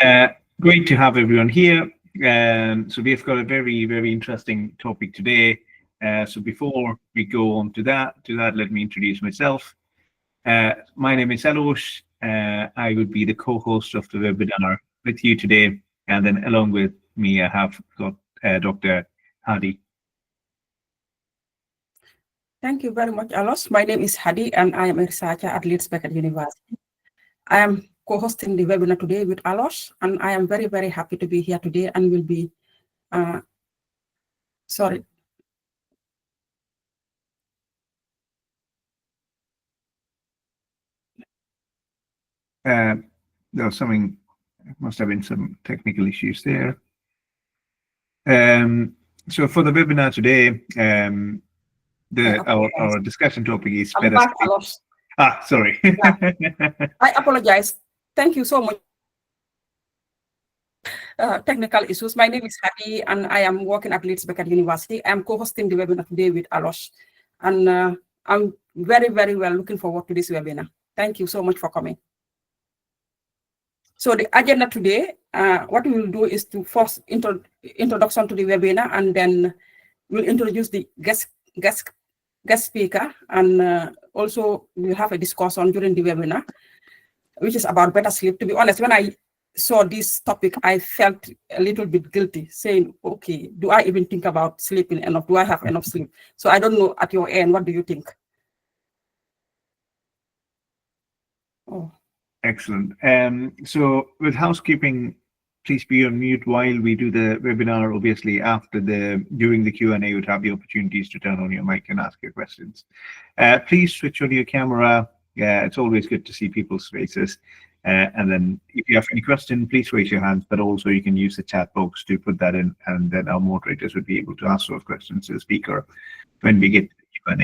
Uh, Great to have everyone here. So we've got a very interesting topic today. So before we go on to that, let me introduce myself. My name is Alosh. I would be the co-host of the webinar with you today, and then along with me, I have got Dr. Hadi. Thank you very much, Alosh. My name is Hadi, and I am a researcher at ALiBSA University. I am co-hosting the webinar today with Alosh, and I am very happy to be here today and will be, sorry. There was something, must have been some technical issues there. So for the webinar today, our discussion topic is I'm back, Alosh. Sorry. Yeah. I apologize. Thank you so much. Technical issues. My name is Hadi, and I am working at ALiBSA University. I am co-hosting the webinar today with Alosh, and I'm very well looking forward to this webinar. Thank you so much for coming. So the agenda today, what we will do is to first introduction to the webinar, and then we'll introduce the guest speaker, and also we'll have a discussion during the webinar, which is about better sleep. To be honest, when I saw this topic, I felt a little bit guilty, saying, okay, do I even think about sleeping enough? Do I have enough sleep? So I don't know at your end, what do you think? Oh. Excellent. So with housekeeping, please be on mute while we do the webinar. Obviously, during the Q&A, you would have the opportunities to turn on your mic and ask your questions. Please switch on your camera. It's always good to see people's faces. And then if you have any question, please raise your hands, but also you can use the chat box to put that in, and then our moderators would be able to ask those questions to the speaker when we get to the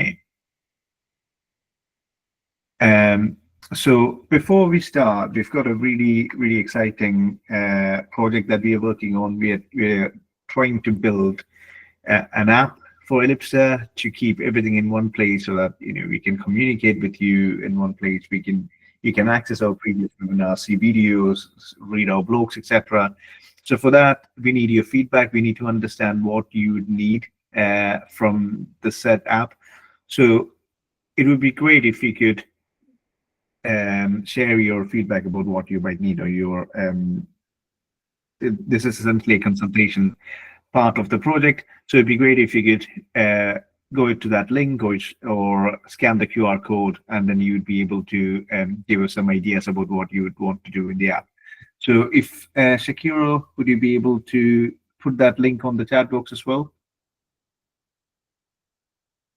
Q&A. So before we start, we've got a really exciting project that we are working on. We're trying to build an app for ALiBSA to keep everything in one place, so that we can communicate with you in one place. You can access our previous webinars, see videos, read our blogs, etc. So for that, we need your feedback. We need to understand what you would need from the said app. So it would be great if you could share your feedback about what you might need, or your this is essentially a consultation part of the project. So it'd be great if you could go to that link or scan the QR code, and then you'd be able to give us some ideas about what you would want to do in the app. So if Shakiro, would you be able to put that link on the chat box as well?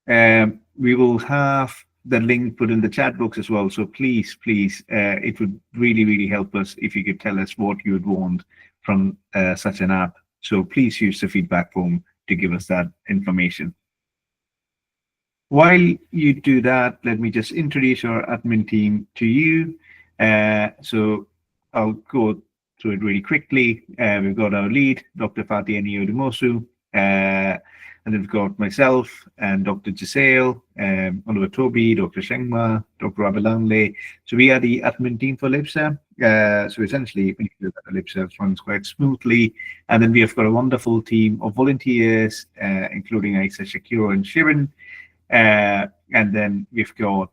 We will have the link put in the chat box as well. So please, it would really help us if you could tell us what you would want from such an app. So please use the feedback form to give us that information. While you do that, let me just introduce our admin team to you. So I'll go through it really quickly. We've got our lead, Dr. Fatih Aniodumosu, and then we've got myself and Dr. Giselle, Oliver Toby, Dr. Shengma, Dr. Abelangle. So we are the admin team for ALiBSA. So essentially, ALiBSA runs quite smoothly. And then we have got a wonderful team of volunteers, including Aisa, Shakiro, and Shirin. And then we've got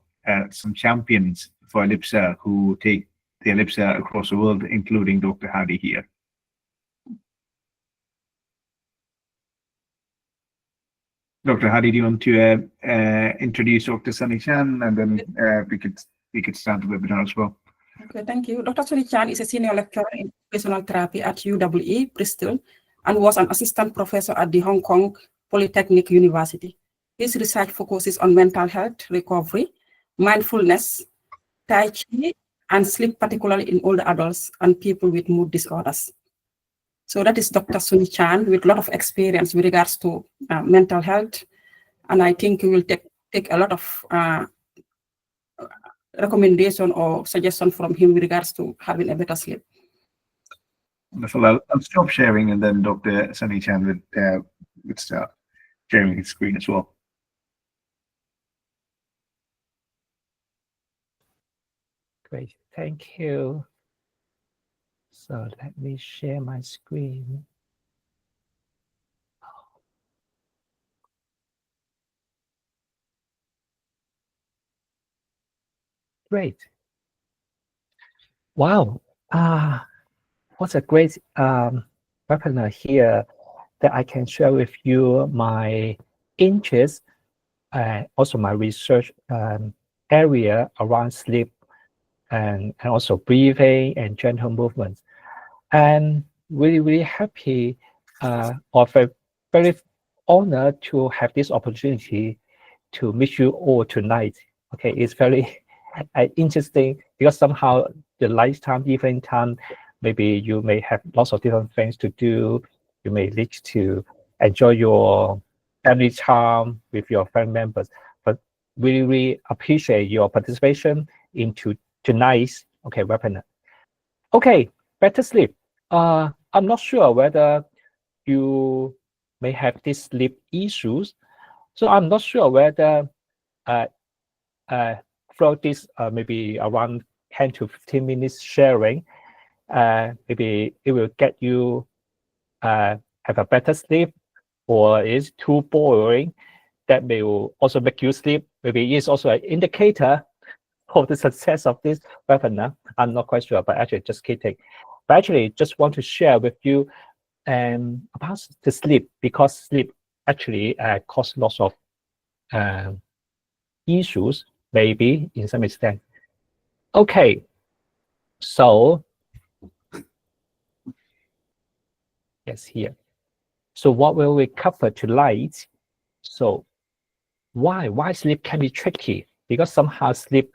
some champions for ALiBSA who take the ALiBSA across the world, including Dr. Hadi here. Dr. Hadi, do you want to introduce Dr. Sunny Chan, and then we could start the webinar as well? Okay, thank you. Dr. Sunny Chan is a senior lecturer in occupational therapy at UWE, Bristol, and was an assistant professor at the Hong Kong Polytechnic University. His research focuses on mental health, recovery, mindfulness, Tai Chi, and sleep, particularly in older adults and people with mood disorders. So that is Dr. Sunny Chan, with a lot of experience with regards to mental health. And I think we will take a lot of recommendation or suggestion from him with regards to having a better sleep. Wonderful. I'll stop sharing, and then Dr. Sunny Chan would start sharing his screen as well. Great, thank you. So let me share my screen. Great. Wow. What's a great webinar here that I can share with you my interest and also my research area around sleep and also breathing and gentle movements. And really happy or very honored to have this opportunity to meet you all tonight. Okay, it's very interesting because somehow the lunchtime, evening time, maybe you may have lots of different things to do. You may need to enjoy your family time with your family members. But really appreciate your participation into tonight's webinar. Okay, better sleep. I'm not sure whether you may have these sleep issues. So I'm not sure whether throughout this maybe around 10 to 15 minutes sharing, maybe it will get you have a better sleep, or is too boring that may also make you sleep. Maybe it's also an indicator of the success of this webinar. I'm not quite sure, but actually just kidding. But actually just want to share with you about the sleep, because sleep actually causes lots of issues, maybe in some extent. Okay, so yes, here. So what will we cover tonight? So why sleep can be tricky? Because somehow sleep,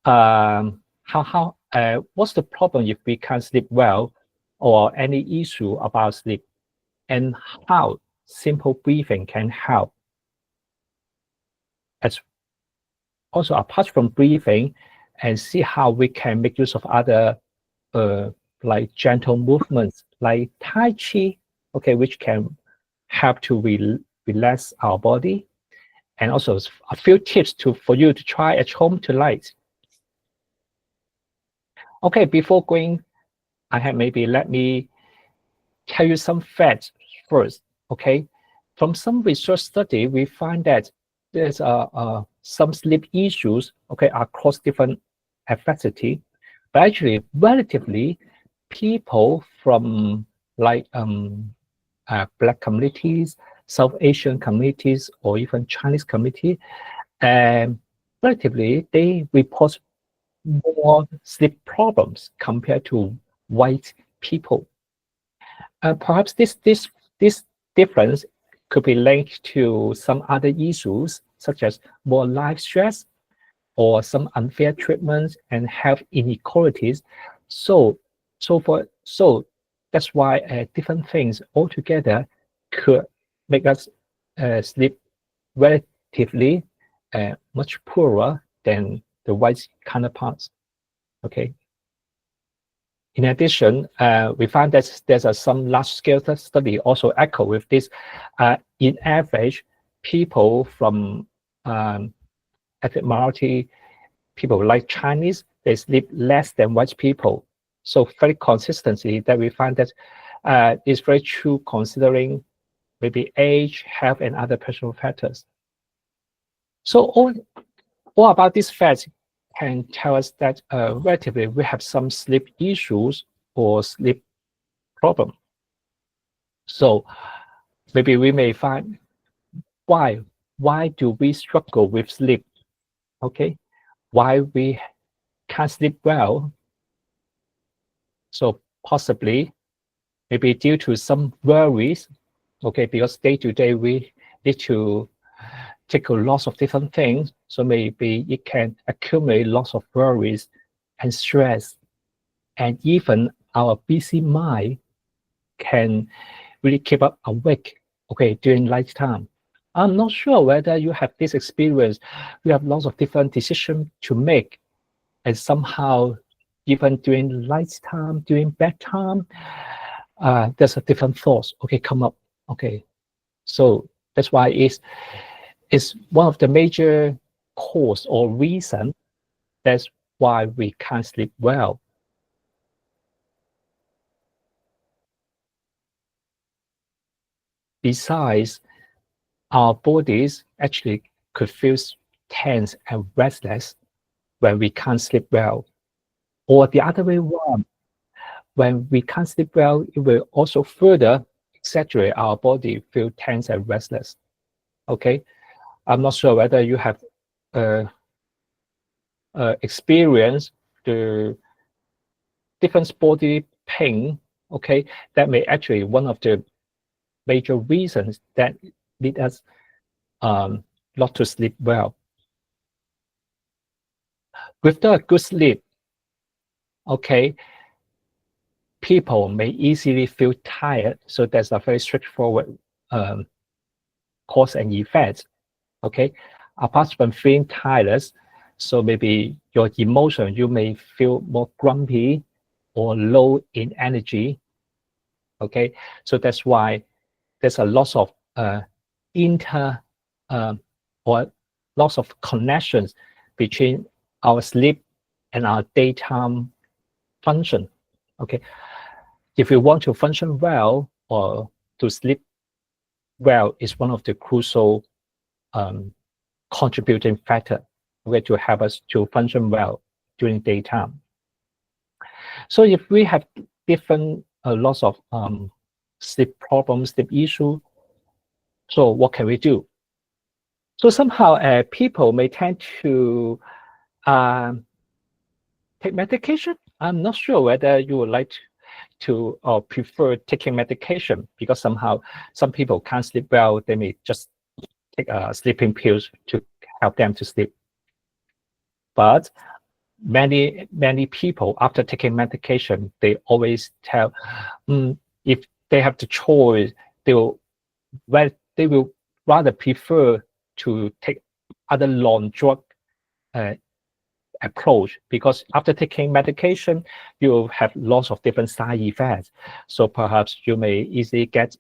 what's the problem if we can't sleep well, or any issue about sleep, and how simple breathing can help. As also apart from breathing, and see how we can make use of other like gentle movements like Tai Chi, okay, which can help to relax our body, and also a few tips for you to try at home tonight. Okay, before going ahead, maybe let me tell you some facts first. Okay, from some research study, we find that there's some sleep issues, okay, across different ethnicity, but actually relatively people from like Black communities, South Asian communities, or even Chinese community, and relatively they report more sleep problems compared to white people. Perhaps this difference could be linked to some other issues, such as more life stress or some unfair treatments and health inequalities. So that's why different things altogether could make us sleep relatively much poorer than the white counterparts. Okay. In addition, we found that there's some large-scale study also echo with this. In average, people from ethnic minority, people like Chinese, they sleep less than white people. So very consistently that we find that is very true considering maybe age, health, and other personal factors. So all about these facts can tell us that relatively we have some sleep issues or sleep problem. So maybe we may find why do we struggle with sleep? Okay, why we can't sleep well? So possibly maybe due to some worries. Okay, because day to day we need to take a lot of different things. So maybe it can accumulate lots of worries and stress, and even our busy mind can really keep up awake, okay, during nighttime. I'm not sure whether you have this experience. You have lots of different decisions to make, and somehow, even during nighttime, during bedtime, there's a different thoughts, okay, come up, okay. So that's why it's one of the major cause or reason. That's why we can't sleep well. besides, our bodies actually could feel tense and restless when we can't sleep well. Or the other way around, when we can't sleep well, it will also further exaggerate our body feel tense and restless. Okay, I'm not sure whether you have experienced the different body pain. Okay, that may actually one of the major reasons that lead us not to sleep well. Without a good sleep, okay, people may easily feel tired. So that's a very straightforward cause and effect. Okay, apart from feeling tired, so maybe your emotion, you may feel more grumpy or low in energy. Okay, so that's why there's a loss of or lots of connections between our sleep and our daytime function. Okay, if we want to function well or to sleep well, is one of the crucial contributing factor to help us to function well during daytime. So if we have different lots of sleep problems, sleep issue, so what can we do? So somehow people may tend to take medication. I'm not sure whether you would like to or prefer taking medication, because somehow some people can't sleep well. They may just take sleeping pills to help them to sleep. But many people, after taking medication, they always tell if they have the choice, they will rather prefer to take other non-drug approach, because after taking medication, you have lots of different side effects. So perhaps you may easily get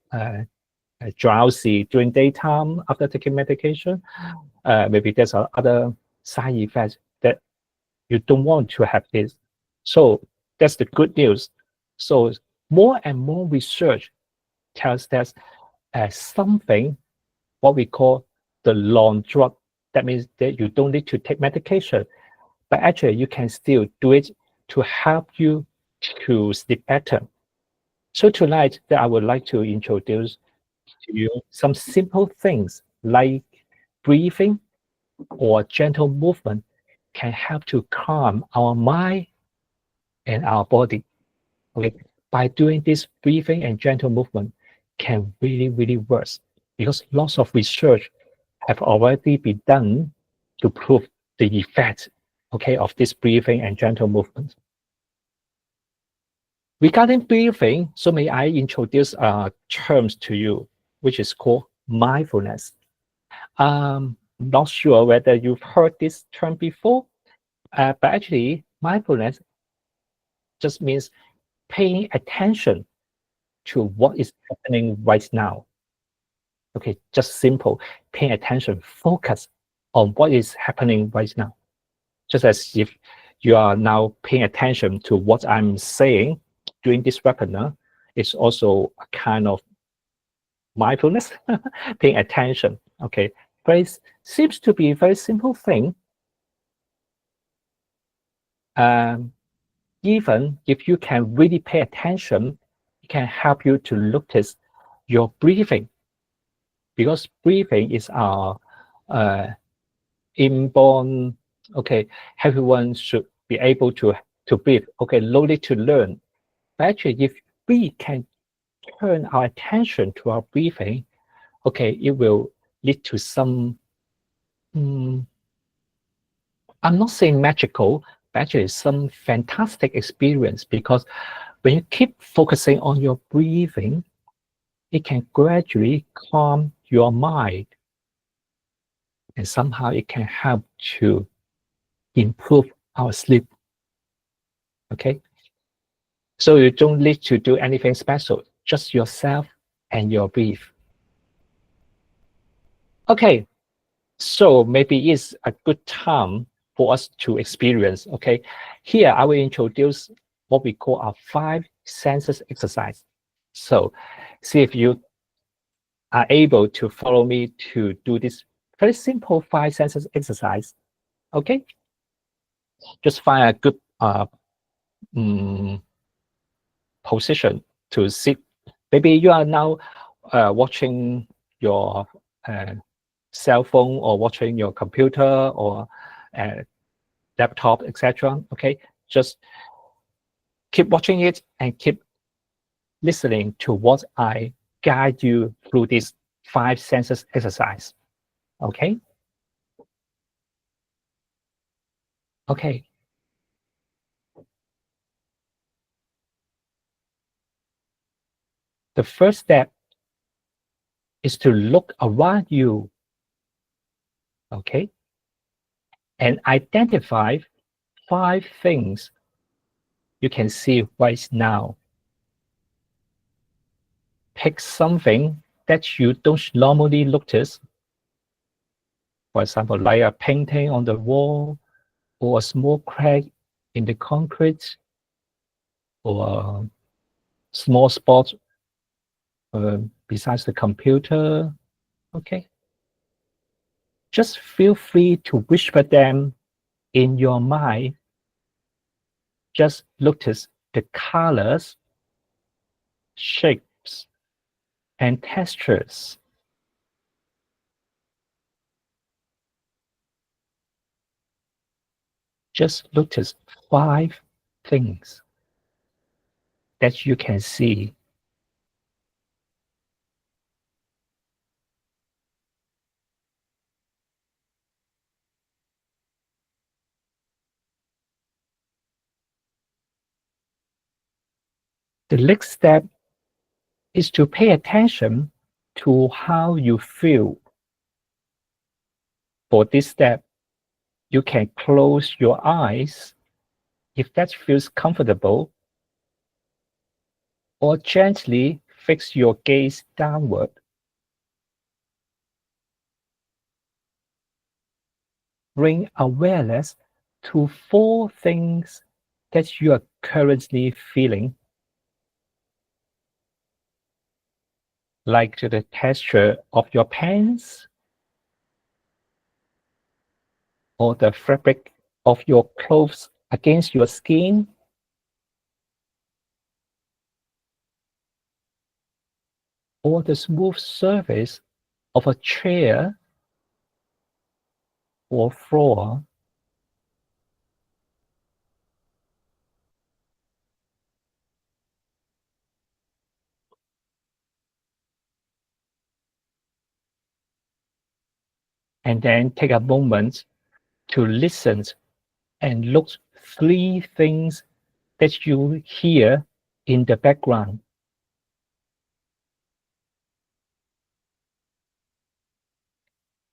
drowsy during daytime after taking medication. Maybe there's other side effects that you don't want to have this. So that's the good news. So more and more research tells us something, what we call the non-drug. That means that you don't need to take medication, but actually you can still do it to help you to sleep better. So tonight that I would like to introduce to you some simple things like breathing or gentle movement can help to calm our mind and our body. Okay, by doing this breathing and gentle movement can really work, because lots of research have already been done to prove the effect, okay, of this breathing and gentle movement. Regarding breathing, so may I introduce terms to you, which is called mindfulness. I'm not sure whether you've heard this term before, but actually mindfulness just means paying attention to what is happening right now. Okay, just simple, paying attention, focus on what is happening right now. Just as if you are now paying attention to what I'm saying during this webinar, it's also a kind of mindfulness, paying attention. Okay, but it seems to be a very simple thing. Even if you can really pay attention, it can help you to notice your breathing, because breathing is our inborn. Okay, everyone should be able to breathe. Okay, no need to learn. But actually, if we can turn our attention to our breathing, okay, it will lead to some, I'm not saying magical, but actually some fantastic experience, because when you keep focusing on your breathing, it can gradually calm your mind. And somehow it can help to improve our sleep. Okay? So you don't need to do anything special, just yourself and your breath. Okay, so maybe it's a good time for us to experience. Okay, here I will introduce what we call our 5 senses exercise. So see if you are able to follow me to do this very simple 5 senses exercise. Okay, just find a good position to sit. Maybe you are now watching your cell phone or watching your computer or laptop, etc. Okay, just keep watching it and keep listening to what I guide you through this 5 senses exercise. Okay. Okay. The first step is to look around you. Okay. And identify 5 things you can see right now. Pick something that you don't normally notice. For example, like a painting on the wall, or a small crack in the concrete, or a small spot besides the computer. Okay. Just feel free to whisper them in your mind. Just notice the colors, shapes, and textures. Just notice 5 things that you can see. The next step is to pay attention to how you feel. For this step, you can close your eyes if that feels comfortable, or gently fix your gaze downward. Bring awareness to 4 things that you are currently feeling, like the texture of your pants, or the fabric of your clothes against your skin, or the smooth surface of a chair or floor. And then take a moment to listen and look 3 things that you hear in the background.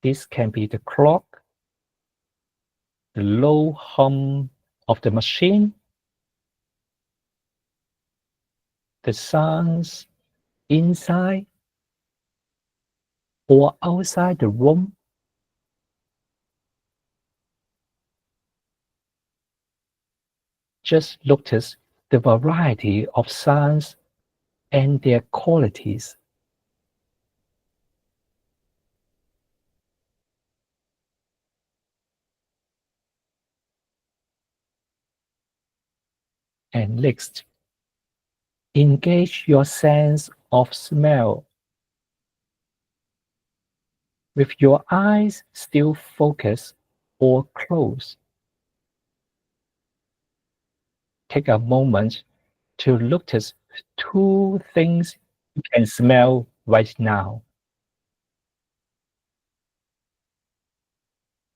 This can be the clock, the low hum of the machine, the sounds inside or outside the room. Just notice the variety of sounds and their qualities. And next, engage your sense of smell. With your eyes still focused or closed, take a moment to notice 2 things you can smell right now.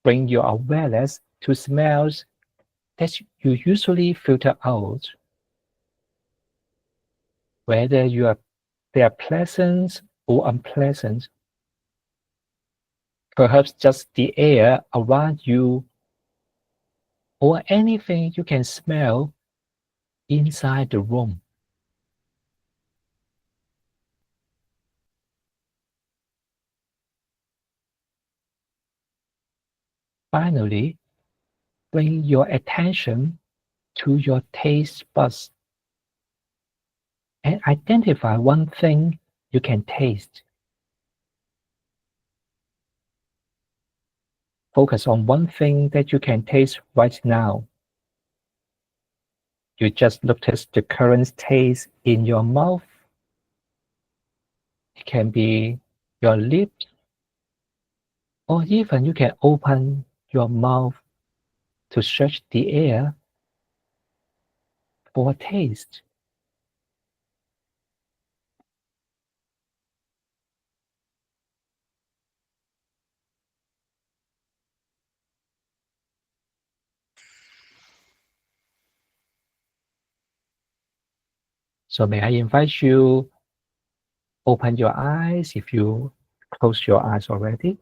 Bring your awareness to smells that you usually filter out, whether they are pleasant or unpleasant. Perhaps just the air around you, or anything you can smell inside the room. Finally, bring your attention to your taste buds and identify 1 thing you can taste. focus on one thing that you can taste right now. You just notice the current taste in your mouth. It can be your lips, or even you can open your mouth to search the air for a taste. So may I invite you open your eyes if you close your eyes already.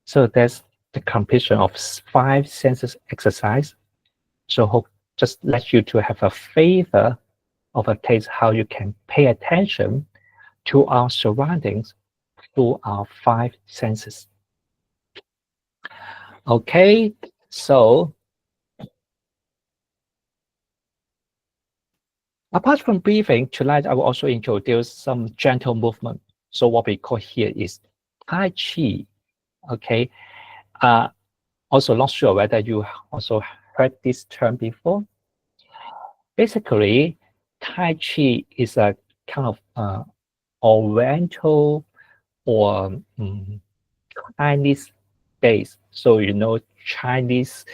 So that's the completion of 5 senses exercise. So hope just let you to have a flavor of a taste, how you can pay attention to our surroundings through our 5 senses. Okay, so apart from breathing, tonight I will also introduce some gentle movement. So what we call here is Tai Chi. Okay, also not sure whether you also heard this term before. Basically, Tai Chi is a kind of Oriental or Chinese base. So you know, Chinese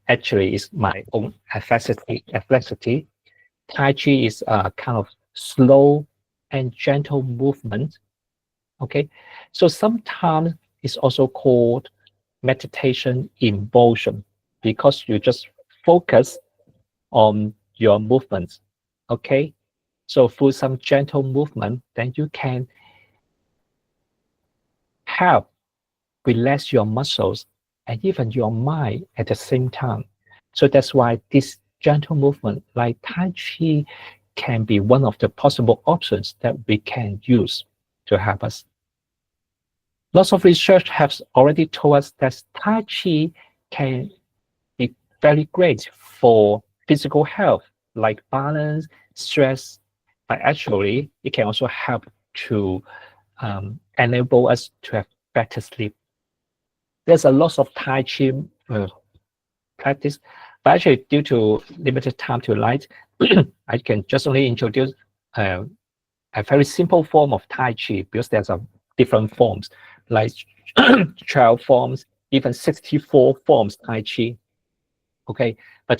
actually is my own ethnicity. Tai Chi is a kind of slow and gentle movement. Okay, so sometimes it's also called meditation in motion because you just focus on your movements. Okay, so through some gentle movement, then you can help relax your muscles and even your mind at the same time. So that's why this gentle movement like Tai Chi can be one of the possible options that we can use to help us. Lots of research has already told us that Tai Chi can be very great for physical health, like balance, stress, but actually it can also help to enable us to have better sleep. There's a lot of Tai Chi practice, but actually due to limited time to light, I can just only introduce a very simple form of Tai Chi because there's a different forms, like 12 forms, even 64 forms Tai Chi. Okay, but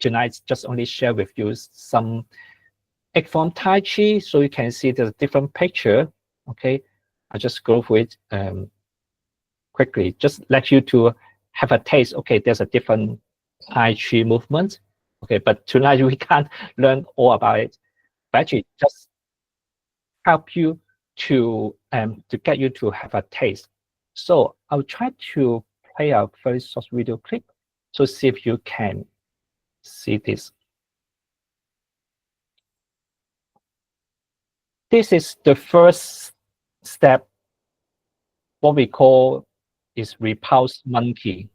tonight, just only share with you some 8 form Tai Chi, so you can see there's a different picture. Okay, I just go through it quickly, just let you to have a taste. Okay, there's a different Tai Chi movement. Okay, but tonight we can't learn all about it. But actually, just help you to get you to have a taste. So I'll try to play a very short video clip. So see if you can see this. This is the first step, what we call is repulse monkey.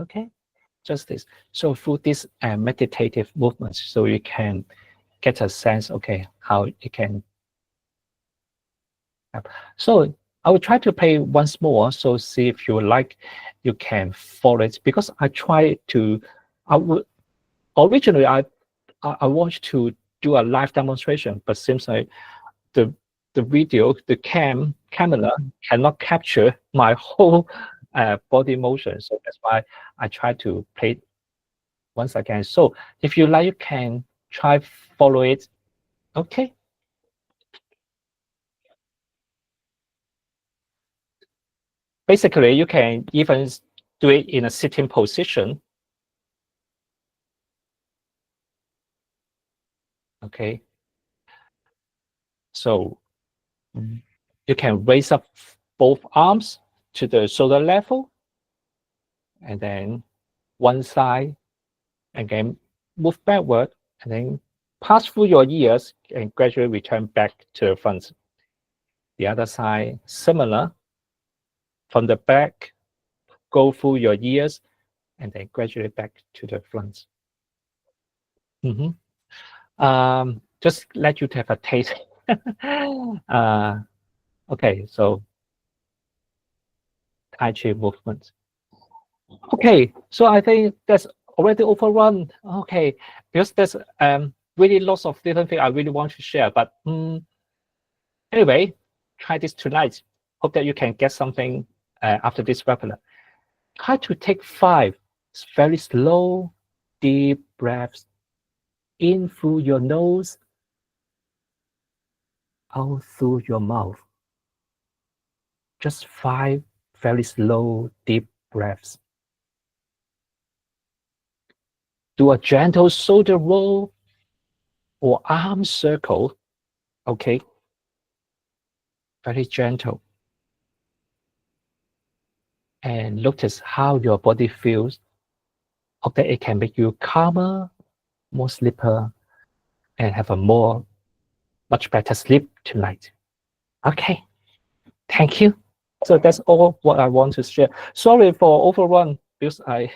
Okay, just this. So through this meditative movements, so you can get a sense, okay, how it can happen. So I will try to play once more. So see if you like, you can follow it, because I try to, originally I want to do a live demonstration, but seems like the video, the camera cannot capture my whole body motion. So that's why I try to play it once again. So if you like, you can try follow it. Okay. Basically, you can even do it in a sitting position. Okay. So you can raise up both arms to the shoulder level, and then one side, and then move backward, and then pass through your ears and gradually return back to the front. The other side, similar. From the back, go through your ears, and then gradually back to the front. Just let you have a taste. Okay, so Tai Chi movement. Okay, so I think that's already overrun. Okay, because there's really lots of different things I really want to share. But anyway, try this tonight. Hope that you can get something after this webinar. Try to take 5 very slow, deep breaths in through your nose, out through your mouth. Just 5 very slow, deep breaths. Do a gentle shoulder roll or arm circle. Okay. Very gentle. And notice how your body feels. Hope that it can make you calmer, more sleeper, and have a much better sleep tonight. Okay. Thank you. So that's all what I want to share. Sorry for overrun because I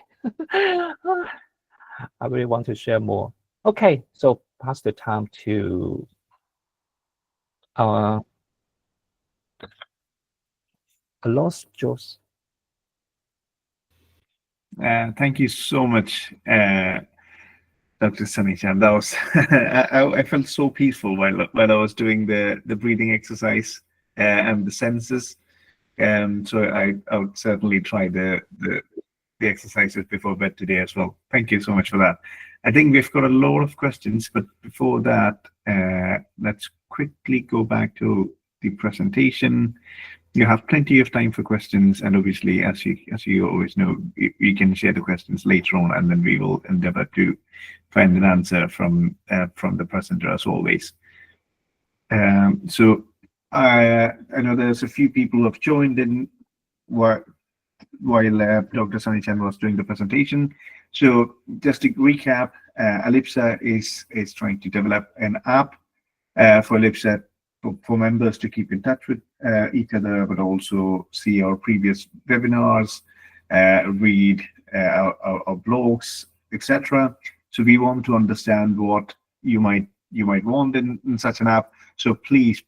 really want to share more. Okay, so pass the time to I lost Joss. Thank you so much, Dr. Sunny-chan. That was I felt so peaceful while I was doing the breathing exercise and the senses. So I would certainly try the exercises before bed today as well. Thank you so much for that. I think we've got a lot of questions, but before that, let's quickly go back to the presentation. You have plenty of time for questions, and obviously, as you always know, you can share the questions later on, and then we will endeavor to find an answer from the presenter as always. So I know there's a few people who have joined in while Dr. Sunny-chan was doing the presentation. So just to recap, ALiBSA is trying to develop an app for ALiBSA for members to keep in touch with each other, but also see our previous webinars, read our blogs, etc. So we want to understand what you might want in such an app. So please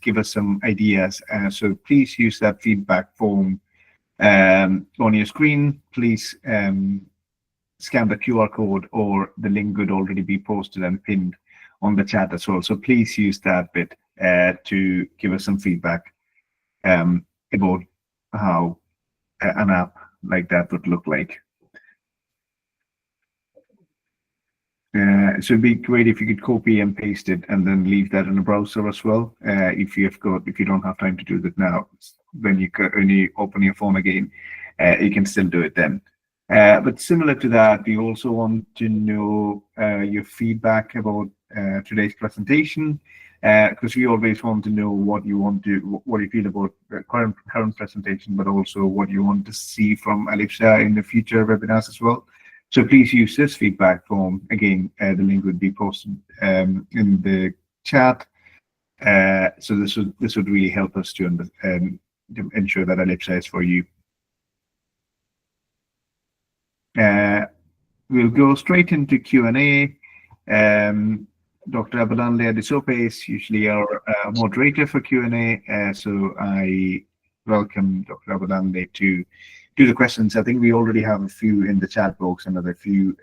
give us some ideas. So please use that feedback form on your screen. Please scan the QR code, or the link would already be posted and pinned on the chat as well. So please use that bit to give us some feedback about how an app like that would look like. So it'd be great if you could copy and paste it and then leave that in the browser as well. If you don't have time to do that now, when you open your phone again, you can still do it then. But similar to that, we also want to know your feedback about today's presentation, because we always want to know what you feel about the current presentation, but also what you want to see from ALiBSA in the future webinars as well. So please use this feedback form. Again, the link would be posted in the chat. So this would really help us to ensure that ALiBSA is for you. We'll go straight into Q&A. Dr. Abadanle Adesope is usually our moderator for Q&A, so I welcome Dr. Abadanle to do the questions. I think we already have a few in the chat box and a few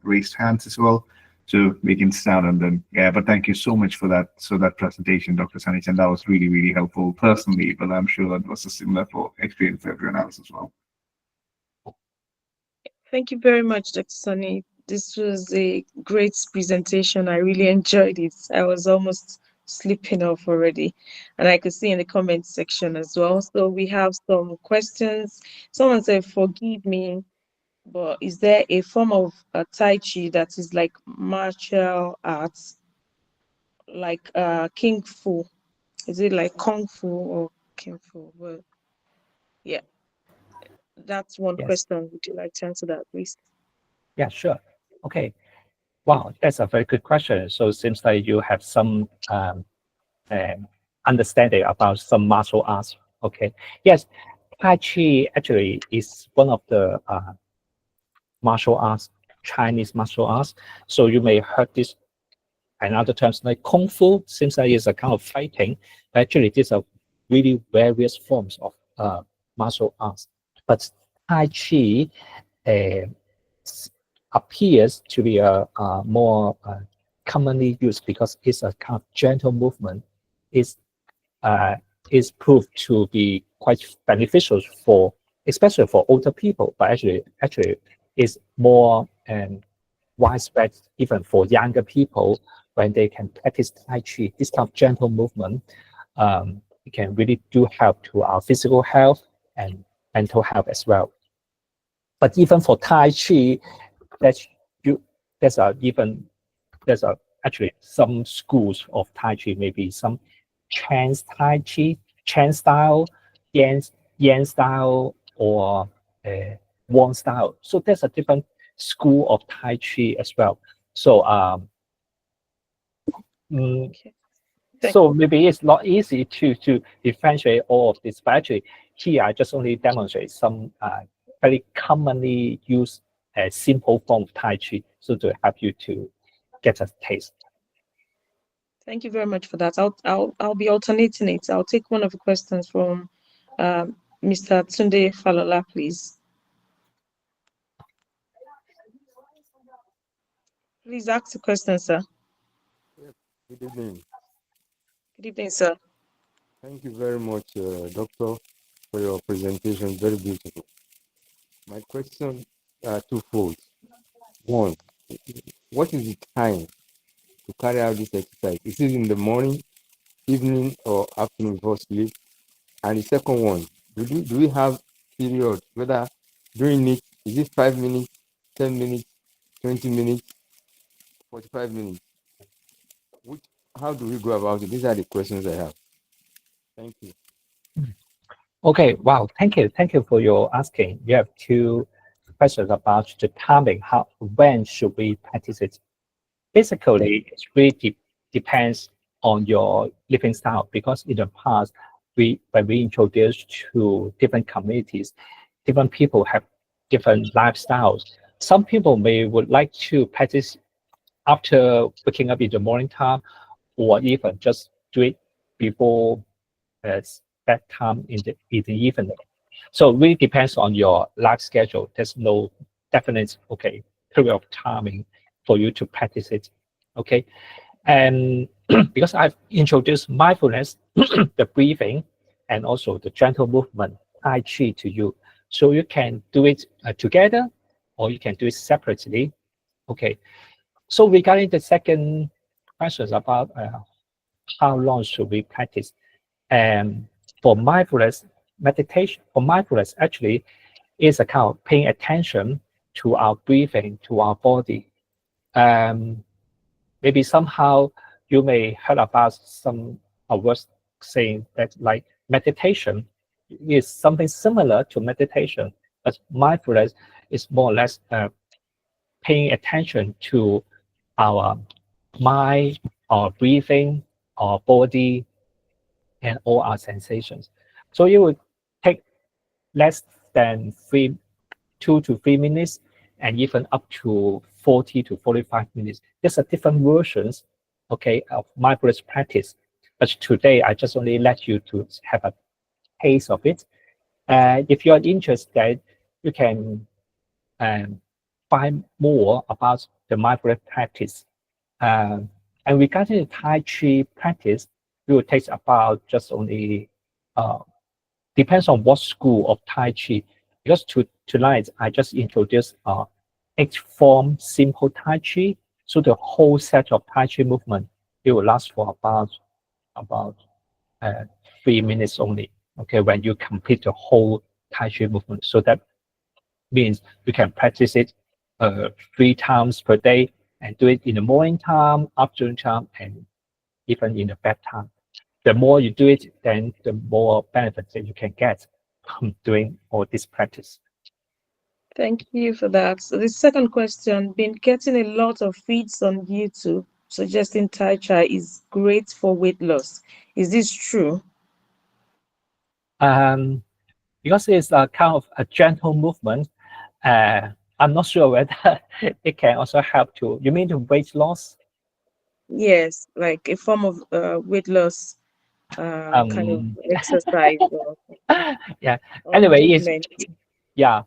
raised hands as well, so we can start on them. Yeah, but thank you so much for that presentation, Dr. Sunny-chan. That was really helpful personally, but I'm sure that was a similar experience for everyone else as well. Thank you very much, Dr. Sunny. This was a great presentation. I really enjoyed it. I was almost sleeping off already, and I could see in the comment section as well. So we have some questions. Someone said, forgive me, but is there a form of Tai Chi that is like martial arts, like Kung Fu? Is it like Kung Fu or Kung Fu? Well, yeah, that's one Yes. question. Would you like to answer that, please? Yeah, sure. Okay. Wow, that's a very good question. So it seems like you have some understanding about some martial arts. Okay. Yes, Tai Chi actually is one of the martial arts, Chinese martial arts. So you may heard this and other terms like Kung Fu, seems like it's a kind of fighting. Actually, these are really various forms of martial arts. But Tai Chi appears to be a more commonly used because it's a kind of gentle movement. It's is proved to be quite beneficial for, especially for older people, but actually is more widespread even for younger people when they can practice Tai Chi. This kind of gentle movement it can really do help to our physical health and mental health as well. But even for Tai Chi, that's you there's a even there's a actually some schools of Tai Chi, maybe some Chan Tai Chi, Chan style, Yan style, or Wang style. So there's a different school of Tai Chi as well. So Okay. so maybe it's not easy to differentiate all of this, but actually here I just only demonstrate some very commonly used simple form of Tai Chi, so to help you to get a taste. Thank you very much for that. I'll be alternating it. I'll take one of the questions from Mr. Tunde Falola, please. Please ask the question, sir. Good evening. Good evening, sir. Thank you very much, Doctor, for your presentation. Very beautiful. My question are twofold. One, what is the time to carry out this exercise? Is it in the morning, evening, or afternoon before sleep? And the second one, do we have period, whether during it, is it 5 minutes, 10 minutes, 20 minutes, 45 minutes? How do we go about it? These are the questions I have. Thank you. Okay, wow, thank you for your asking. You have two questions about the timing. When should we practice it? Basically, it really depends on your living style, because in the past, when we introduced to different communities, different people have different lifestyles. Some people would like to practice after waking up in the morning time, or even just do it before bedtime in the evening. So it really depends on your life schedule. There's no definite period of timing for you to practice it. Okay, and because I've introduced mindfulness, the breathing, and also the gentle movement, Tai Chi, to you, so you can do it together, or you can do it separately. Okay, so regarding the second questions about how long should we practice, and for mindfulness meditation, for mindfulness actually is a kind of paying attention to our breathing, to our body. Maybe somehow you may heard about some words saying that like meditation is something similar to meditation, but mindfulness is more or less paying attention to our mind, our breathing, our body, and all our sensations. So it would take less than 2 to 3 minutes, and even up to 40 to 45 minutes. There's a different versions, of mindfulness practice. But today, I just only let you to have a taste of it. If you're interested, you can find more about the mindfulness practice. And regarding the Tai Chi practice, it will take about just only, depends on what school of Tai Chi. Because tonight, I just introduced 8-form simple Tai Chi. So the whole set of Tai Chi movement, it will last for about 3 minutes only. Okay, when you complete the whole Tai Chi movement. So that means you can practice it 3 times per day, and do it in the morning time, afternoon time, and even in the bedtime. The more you do it, then the more benefits that you can get from doing all this practice. Thank you for that. So the second question, been getting a lot of feeds on YouTube suggesting Tai Chi is great for weight loss. Is this true? Because it's a kind of a gentle movement, I'm not sure whether it can also help to, you mean the weight loss? Yes, like a form of weight loss kind of exercise or, Yeah. or Anyway, it's, movement. yeah.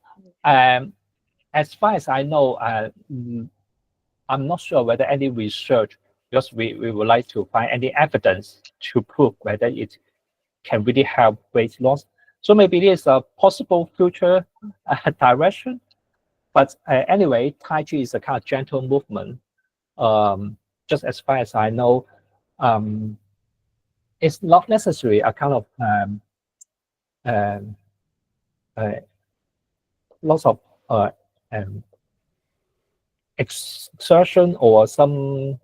As far as I know, I'm not sure whether any research, because we would like to find any evidence to prove whether it can really help weight loss. So maybe it is a possible future direction. But anyway, Tai Chi is a kind of gentle movement. Just as far as I know, it's not necessarily a kind of lots of exertion or some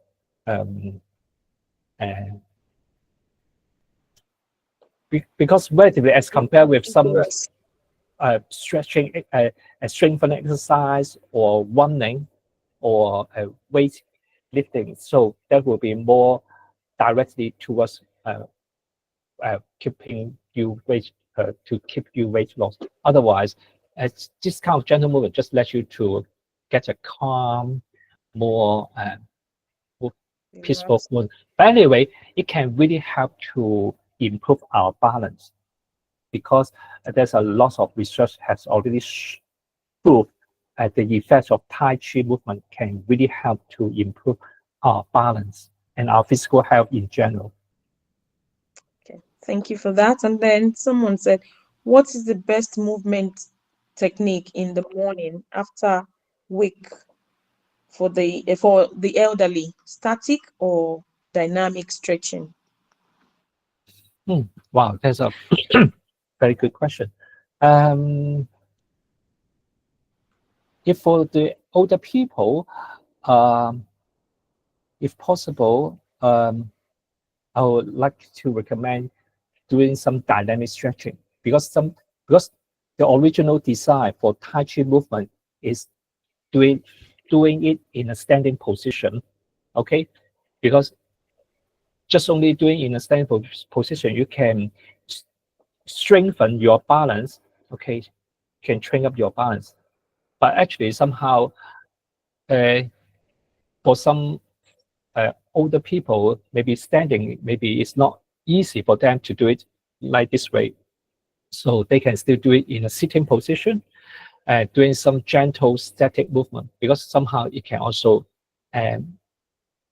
because relatively as compared with some stretching, strengthening exercise or running or weight lifting, so that will be more directly towards keeping you weight to keep you weight loss. Otherwise, this kind of gentle movement just lets you to get a calm, more peaceful movement. But anyway, it can really help to improve our balance, because there's a lot of research has already proved the effects of Tai Chi movement can really help to improve our balance and our physical health in general. Okay, thank you for that. And then someone said, what is the best movement technique in the morning after wake for the elderly, static or dynamic stretching? Wow, that's a very good question. If for the older people, if possible, I would like to recommend doing some dynamic stretching, because the original design for Tai Chi movement is doing it in a standing position. Okay, because just only doing in a standing position, you can strengthen your balance. Okay, can train up your balance. But actually, somehow, for some older people, maybe standing, maybe it's not easy for them to do it like this way. So they can still do it in a sitting position, doing some gentle static movement, because somehow it can also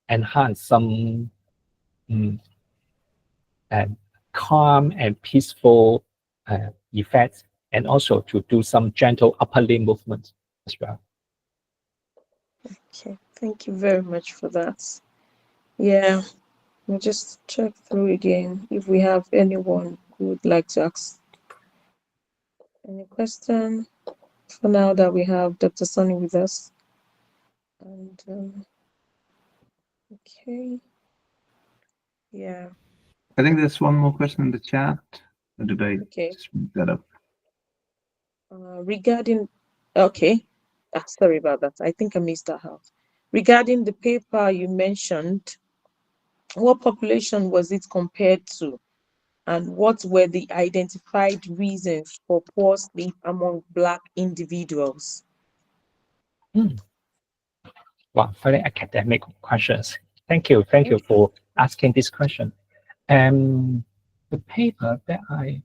enhance some calm and peaceful effects, and also to do some gentle upper limb movements as well. Okay, thank you very much for that. Yeah, we'll just check through again if we have anyone who would like to ask any question. For now that we have Dr. Sonny with us. And okay, yeah. I think there's one more question in the chat. Or did I just make that up? Regarding, okay, sorry about that. I think I missed that out. Regarding the paper you mentioned, what population was it compared to? And what were the identified reasons for poor sleep among Black individuals? Wow, very academic questions. Thank you for asking this question. The paper that I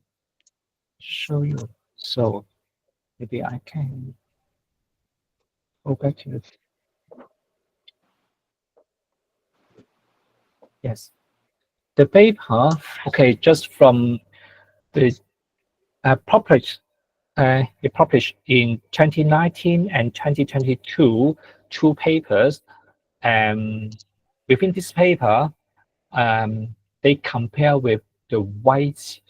show you, so maybe I can go back to it. Yes, the paper, okay, just from the published, it published in 2019 and 2022, 2 papers. Within this paper, they compare with the white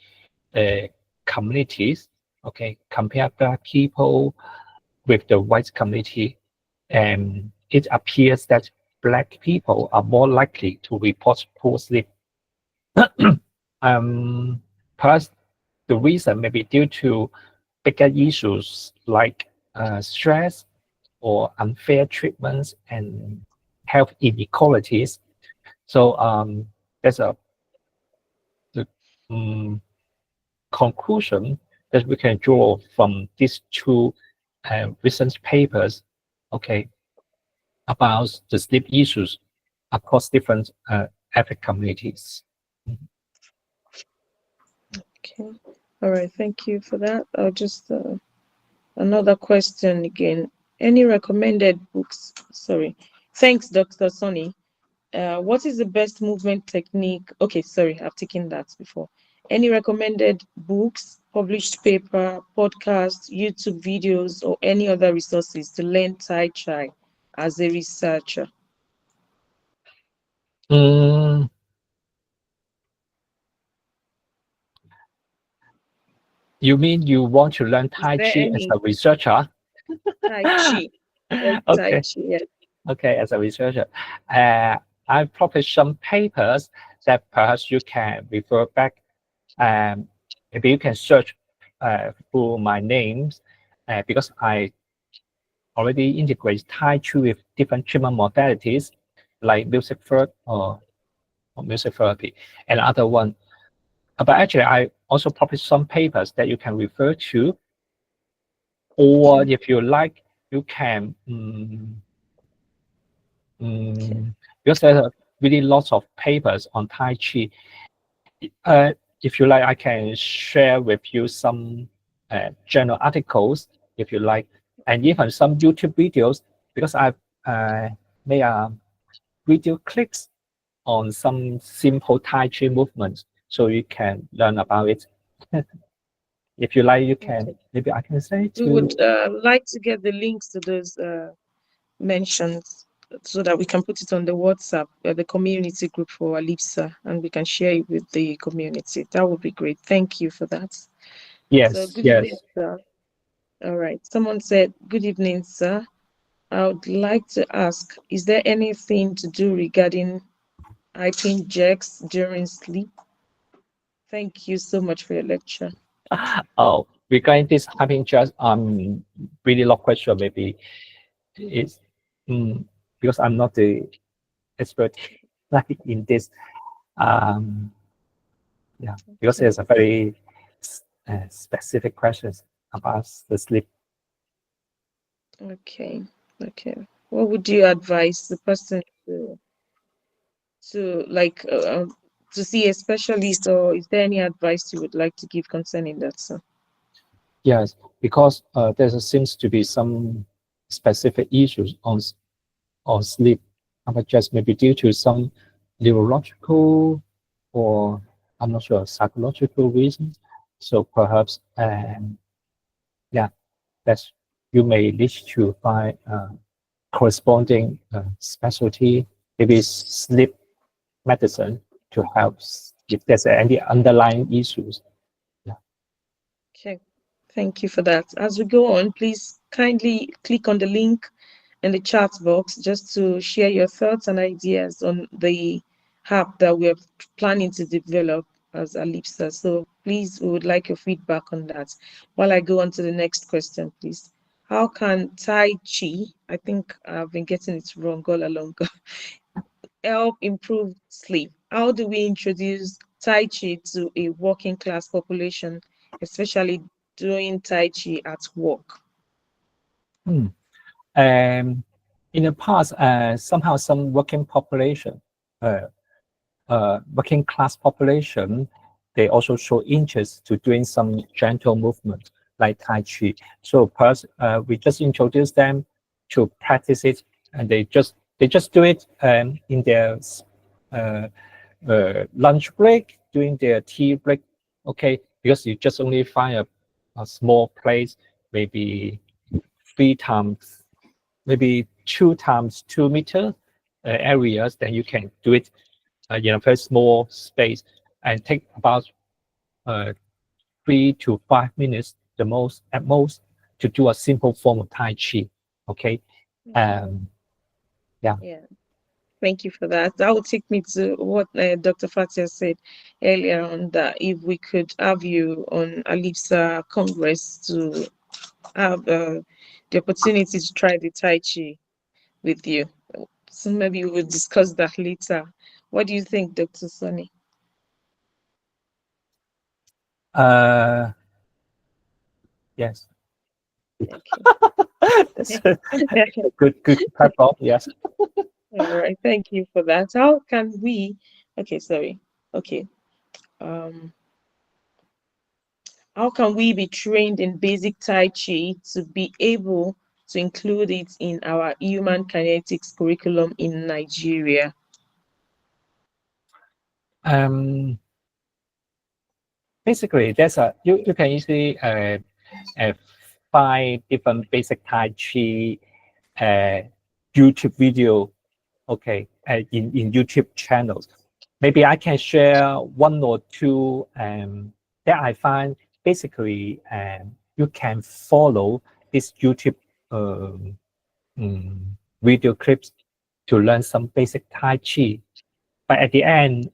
communities, okay, compare Black people with the white community, and it appears that Black people are more likely to report poor sleep. Perhaps the reason may be due to bigger issues like stress or unfair treatments and health inequalities. So there's the conclusion that we can draw from these two recent papers, okay, about the sleep issues across different ethnic communities. Okay. All right. Thank you for that. I'll just another question again. Any recommended books? Sorry. Thanks, Dr. Sonny. What is the best movement technique? Okay, sorry, I've taken that before. Any recommended books, published paper, podcasts, YouTube videos, or any other resources to learn Tai Chi as a researcher? You mean you want to learn Tai there Chi as any- a researcher? Tai Chi. Tai Okay. Chi, yeah. Okay, as a researcher, I published some papers that perhaps you can refer back. Maybe you can search through my names because I already integrate Tai Chi with different treatment modalities like music therapy or music therapy and other one. But actually, I also published some papers that you can refer to, or if you like, you can. Because there's really lots of papers on Tai Chi. If you like, I can share with you some journal articles, if you like, and even some YouTube videos, because I've made a video clips on some simple Tai Chi movements, so you can learn about it. If you like, you can. Okay. Maybe I can say to. We would like to get the links to those mentions so that we can put it on the WhatsApp, the community group for ALiBSA, and we can share it with the community. That would be great. Thank you for that. Yes, So, good yes. evening, sir. All right. Someone said, good evening, sir. I would like to ask, is there anything to do regarding hyping jerks during sleep? Thank you so much for your lecture. Oh, regarding this having just really long question, maybe it's because I'm not the expert like in this. Yeah, because there's a very specific questions about the sleep. Okay. What would you advise the person to like to see a specialist, or is there any advice you would like to give concerning that, sir? Yes, because there seems to be some specific issues on sleep, but just maybe due to some neurological or I'm not sure psychological reasons. So perhaps yeah, that's you may need to find corresponding specialty, maybe sleep medicine, to help if there's any underlying issues. Yeah. Okay, thank you for that. As we go on, please kindly click on the link in the chat box just to share your thoughts and ideas on the app that we're planning to develop as ALiBSA. So please, we would like your feedback on that. While I go on to the next question, please. How can Tai Chi, I think I've been getting it wrong all along, help improve sleep? How do we introduce Tai Chi to a working class population, especially doing Tai Chi at work? In the past, somehow some working population, working class population, they also show interest to doing some gentle movement like Tai Chi. So perhaps we just introduce them to practice it, and they just do it in their lunch break, during their tea break. Okay, because you just only find a small place, maybe 3 times, maybe 2 times 2 meter areas, then you can do it in a very small space and take about 3 to 5 minutes at most to do a simple form of Tai Chi. Okay. Yeah. Thank you for that. That will take me to what Dr. Fatia said earlier on, that if we could have you on ALiBSA Congress to have the opportunity to try the Tai Chi with you. So maybe we'll discuss that later. What do you think, Dr. Sonny? Yes. Okay. That's a good platform. Yes. All right. Thank you for that. How can we? Okay. Sorry. Okay. How can we be trained in basic Tai Chi to be able to include it in our human kinetics curriculum in Nigeria? Basically, there's you can easily find different basic Tai Chi YouTube video, okay, in YouTube channels. Maybe I can share one or two that I find basically you can follow this YouTube video clips to learn some basic Tai Chi. But at the end,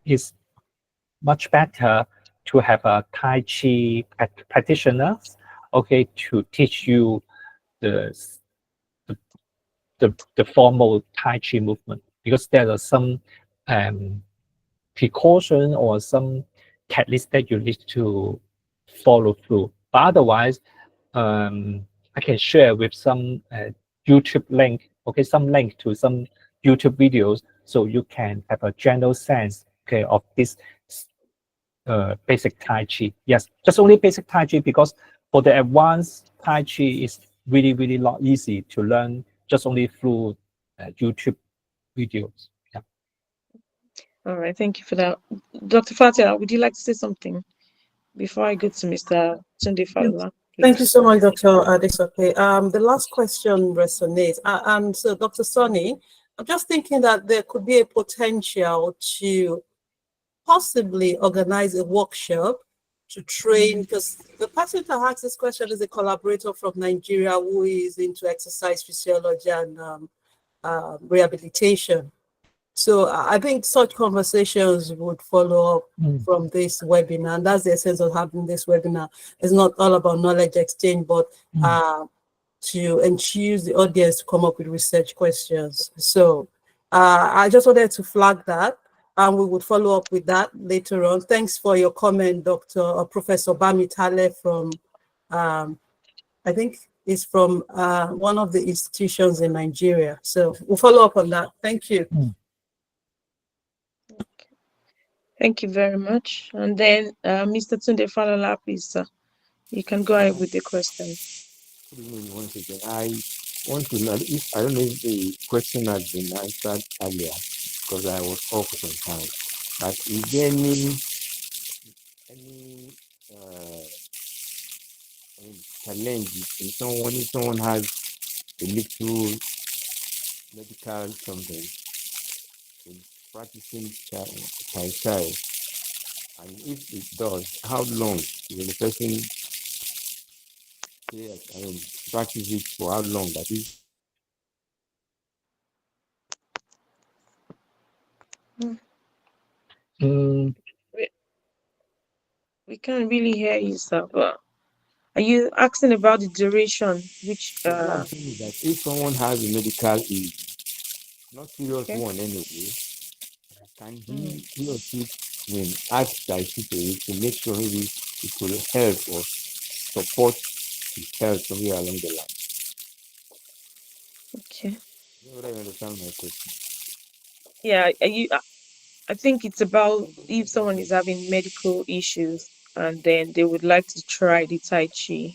it's much better to have a Tai Chi practitioner, okay, to teach you the formal Tai Chi movement, because there are some precaution or some checklist that you need to follow through. But otherwise, I can share with some YouTube link, okay, some link to some YouTube videos, so you can have a general sense, okay, of this basic Tai Chi. Yes, just only basic Tai Chi, because for the advanced Tai Chi is really not easy to learn just only through YouTube videos. Yeah. All right, thank you for that. Dr. Fatia, would you like to say something before I go to Mr. Tunde Falola? Thank you so much, Dr. Adesoke. The last question resonates. And so, Dr. Sonny, I'm just thinking that there could be a potential to possibly organize a workshop to train, because the person that asked this question is a collaborator from Nigeria who is into exercise physiology and rehabilitation. So I think such conversations would follow up from this webinar, and that's the essence of having this webinar. It's not all about knowledge exchange, but to enthuse the audience to come up with research questions. So I just wanted to flag that, and we would follow up with that later on. Thanks for your comment, Professor Bamitale from, I think it's from one of the institutions in Nigeria. So we'll follow up on that. Thank you. Thank you very much. And then Mr. Tunde Falola, please, you can go ahead with the question. Good evening once again. I want to know if, I don't know if the question has been answered earlier, because I was off for some time. But is there any challenge if someone has a little medical something in practicing Tai Chi, and if it does, how long will the person practice it for? How long? That is. We can't really hear you, sir. But are you asking about the duration? Which What I'm saying is that if someone has a medical issue, not serious one anyway, can he or she ask Tai Chi to make sure maybe it will help or support his health somewhere along the line? Okay. I understand my question. Yeah, I think it's about if someone is having medical issues and then they would like to try the Tai Chi,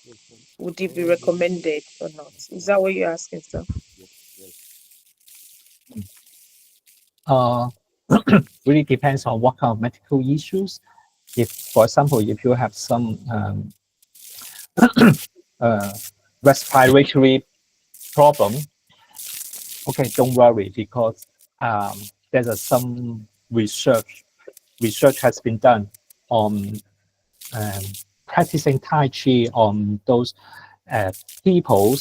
would it be recommended or not? Is that what you're asking, sir? Really depends on what kind of medical issues. If, for example, if you have some respiratory problem, okay, don't worry, because there's some research has been done on practicing Tai Chi on those people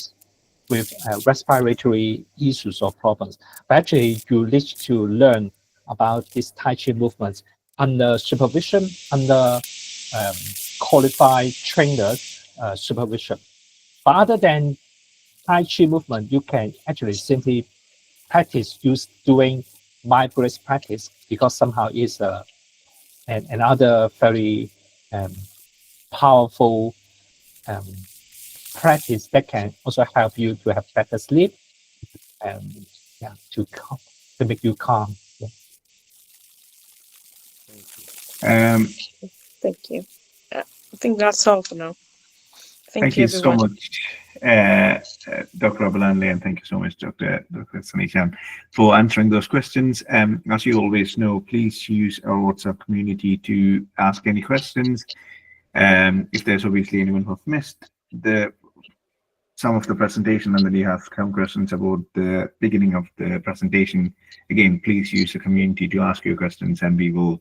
with respiratory issues or problems. But actually, you need to learn about this Tai Chi movements under supervision, under qualified trainers supervision. But other than Tai Chi movement, you can actually simply practice doing mindfulness practice, because somehow it's another very powerful practice that can also help you to have better sleep and to make you calm. Yeah. Thank you. I think that's all for now. Thank you so much, Dr. Abalanle, and thank you so much, Dr. Sanichan, for answering those questions. As you always know, please use our WhatsApp community to ask any questions. If there's obviously anyone who've missed some of the presentation and then you have some questions about the beginning of the presentation, again, please use the community to ask your questions, and we will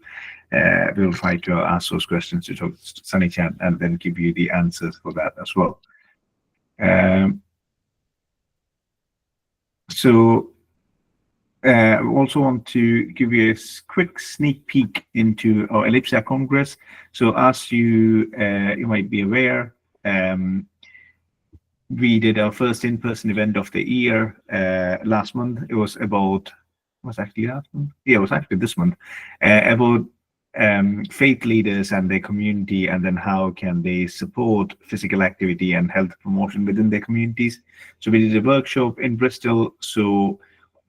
try to ask those questions to Dr. Sanichan and then give you the answers for that as well. I also want to give you a quick sneak peek into our ALiBSA Congress. So as you might be aware, we did our first in-person event of the year last month. It was about, was actually last month? Yeah, it was actually this month, about faith leaders and their community, and then how can they support physical activity and health promotion within their communities. So we did a workshop in Bristol. So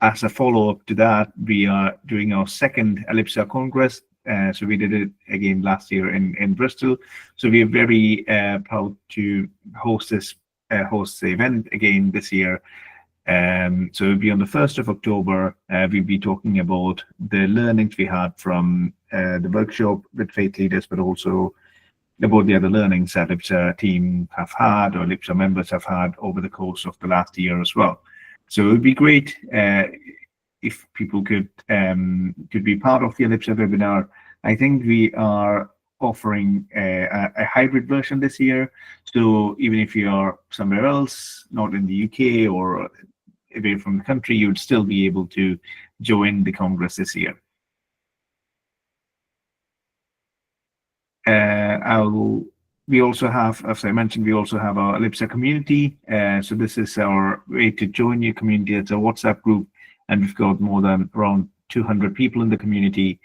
as a follow-up to that, we are doing our second ALiBSA Congress. So we did it again last year in Bristol. So we are very proud to host the event again this year. So it'll be on the 1st of October. We'll be talking about the learnings we had from the workshop with faith leaders, but also about the other learnings that ALiBSA team have had, or ALiBSA members have had over the course of the last year as well. So it would be great if people could be part of the ALiBSA webinar. I think we are offering a hybrid version this year. So even if you are somewhere else, not in the UK or away from the country, you would still be able to join the Congress this year. We also have, as I mentioned, we also have our ALiBSA community. So this is our way to join your community. It's a WhatsApp group, and we've got more than around 200 people in the community.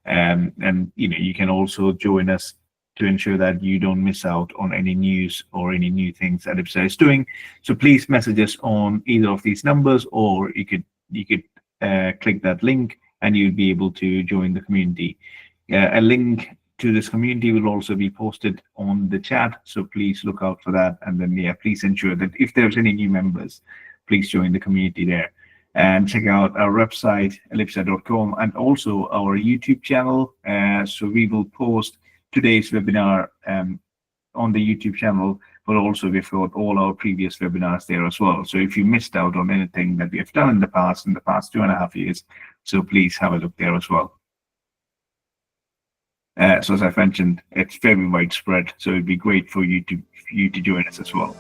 And you can also join us to ensure that you don't miss out on any news or any new things that ALiBSA is doing. So please message us on either of these numbers, or you could click that link and you'll be able to join the community. A link to this community will also be posted on the chat, so please look out for that. And then please ensure that if there's any new members, please join the community there. And check out our website, alibsa.com, and also our YouTube channel. So we will post today's webinar on the YouTube channel, but also we've got all our previous webinars there as well. So if you missed out on anything that we have done in the past 2.5 years, so please have a look there as well. So as I've mentioned, it's very widespread, so it'd be great for you to join us as well.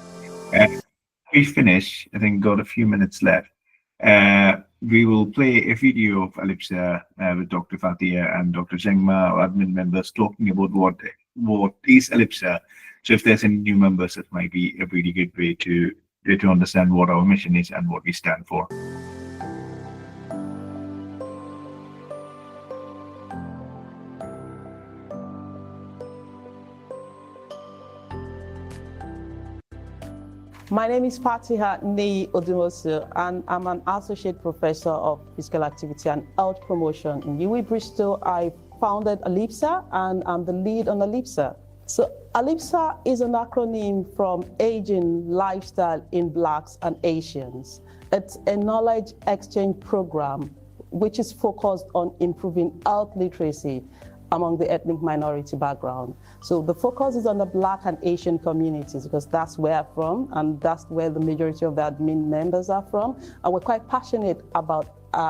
We finish, I think, got a few minutes left. We will play a video of ALiBSA with Dr. Fatia and Dr. Zhengma, our admin members, talking about what is ALiBSA. So if there's any new members, it might be a really good way to understand what our mission is and what we stand for. My name is Fatiha Nei Odumosu, and I'm an associate professor of physical activity and health promotion in UWI Bristol. I founded ALiBSA, and I'm the lead on ALiBSA. So ALiBSA is an acronym from Aging Lifestyle in Blacks and Asians. It's a knowledge exchange program which is focused on improving health literacy among the ethnic minority background. So the focus is on the Black and Asian communities, because that's where I'm from, and that's where the majority of the admin members are from. And we're quite passionate about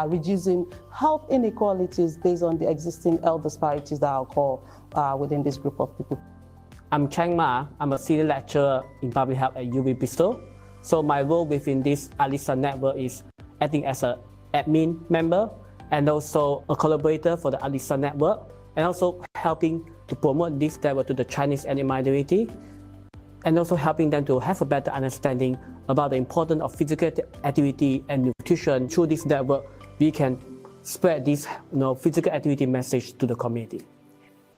reducing health inequalities based on the existing health disparities that occur within this group of people. I'm Chang Ma. I'm a senior lecturer in public health at UWI Bristol. So my role within this ALiBSA network is acting as an admin member and also a collaborator for the ALiBSA network, and also helping to promote this network to the Chinese ethnic minority, and also helping them to have a better understanding about the importance of physical activity and nutrition. Through this network, we can spread this physical activity message to the community.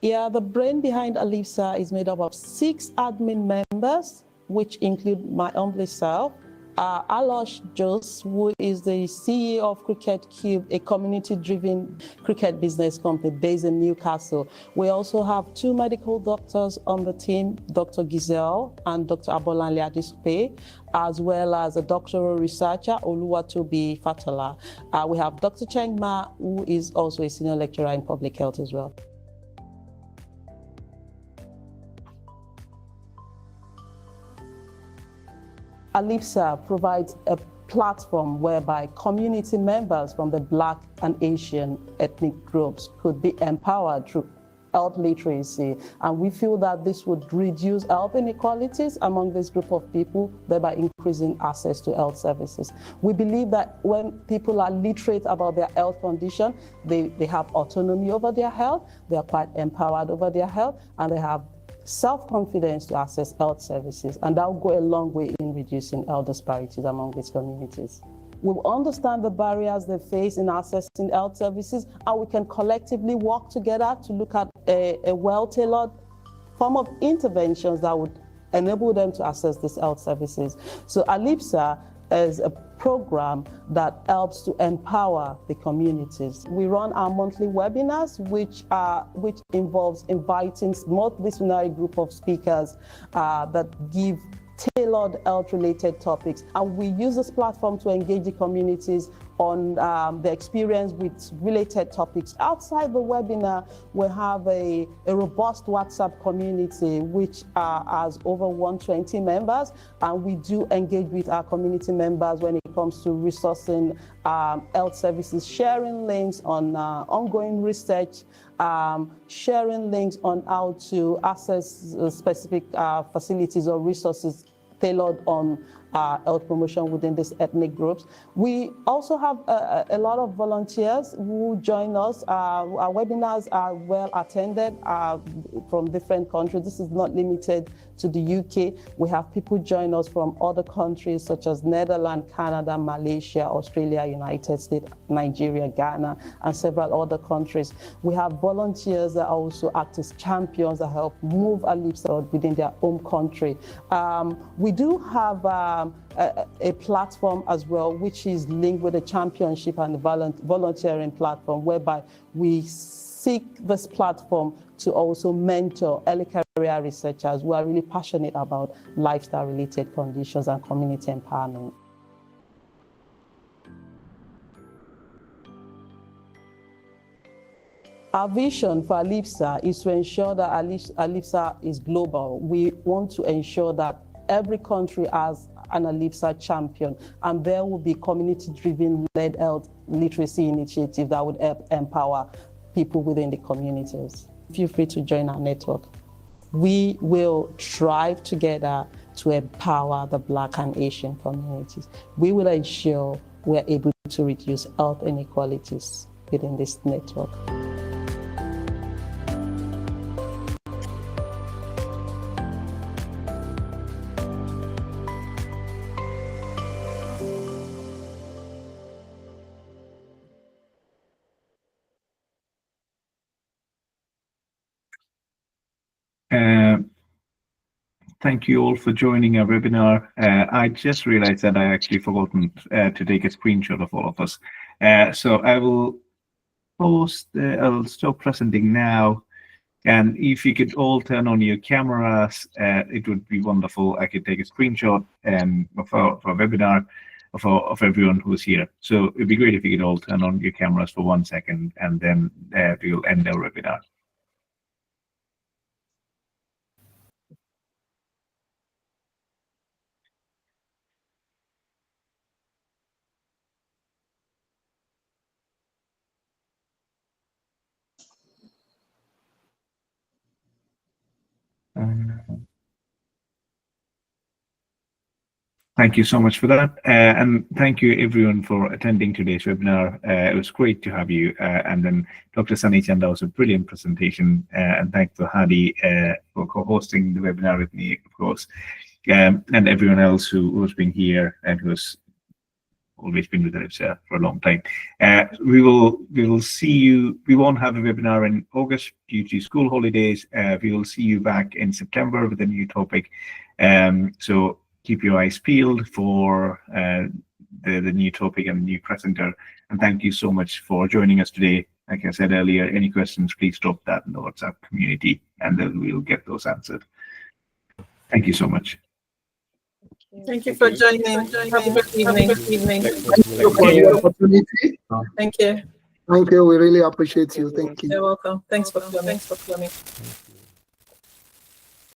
Yeah, the brain behind ALiBSA is made up of 6 admin members, which include my humble self, Alosh Jos, who is the CEO of Cricket Cube, a community-driven cricket business company based in Newcastle. We also have 2 medical doctors on the team, Dr. Giselle and Dr. Abolanle Adisupe, as well as a doctoral researcher, Oluwatobi Fatola. We have Dr. Cheng Ma, who is also a senior lecturer in public health as well. ALiBSA provides a platform whereby community members from the Black and Asian ethnic groups could be empowered through health literacy. And we feel that this would reduce health inequalities among this group of people, thereby increasing access to health services. We believe that when people are literate about their health condition, they have autonomy over their health, they are quite empowered over their health, and they have self-confidence to access health services, and that will go a long way in reducing health disparities among these communities. We will understand the barriers they face in accessing health services, and we can collectively work together to look at a well-tailored form of interventions that would enable them to access these health services. So ALiBSA is a program that helps to empower the communities. We run our monthly webinars, which involves inviting multidisciplinary group of speakers that give tailored health-related topics. And we use this platform to engage the communities on the experience with related topics. Outside the webinar, we have a robust WhatsApp community, which has over 120 members. And we do engage with our community members when it comes to resourcing health services, sharing links on ongoing research, sharing links on how to access specific facilities or resources tailored on health promotion within these ethnic groups. We also have a lot of volunteers who join us. Our webinars are well attended from different countries. This is not limited to the UK. We have people join us from other countries such as Netherlands, Canada, Malaysia, Australia, United States, Nigeria, Ghana, and several other countries. We have volunteers that also act as champions that help move ALiBSA within their home country. We do have a platform as well, which is linked with the championship and the volunteering platform, whereby we seek this platform to also mentor early career researchers who are really passionate about lifestyle-related conditions and community empowerment. Our vision for ALiBSA is to ensure that ALiBSA is global. We want to ensure that every country has an ALiBSA champion, and there will be community-driven led health literacy initiatives that would help empower people within the communities. Feel free to join our network. We will strive together to empower the Black and Asian communities. We will ensure we're able to reduce health inequalities within this network. Thank you all for joining our webinar. I just realized that I actually forgotten to take a screenshot of all of us. So I will post, I'll stop presenting now. And if you could all turn on your cameras, it would be wonderful. I could take a screenshot of our webinar of everyone who's here. So it'd be great if you could all turn on your cameras for 1 second, and then we'll end our webinar. Thank you so much for that. And thank you everyone for attending today's webinar. It was great to have you. And then Dr. Sunny Chanda was a brilliant presentation. And thanks to Hadi for co-hosting the webinar with me, of course. and everyone else who's been here and who's always been with ALiBSA for a long time. We will see you. We won't have a webinar in August due to school holidays. We will see you back in September with a new topic. So keep your eyes peeled for the new topic and new presenter. And thank you so much for joining us today. Like I said earlier, any questions, please drop that in the WhatsApp community, and then we'll get those answered. Thank you so much. Thank you for joining. Have a good evening. Thank you for the opportunity. Thank you. Thank you. We really appreciate you. Thank you. You're welcome. Thanks for coming.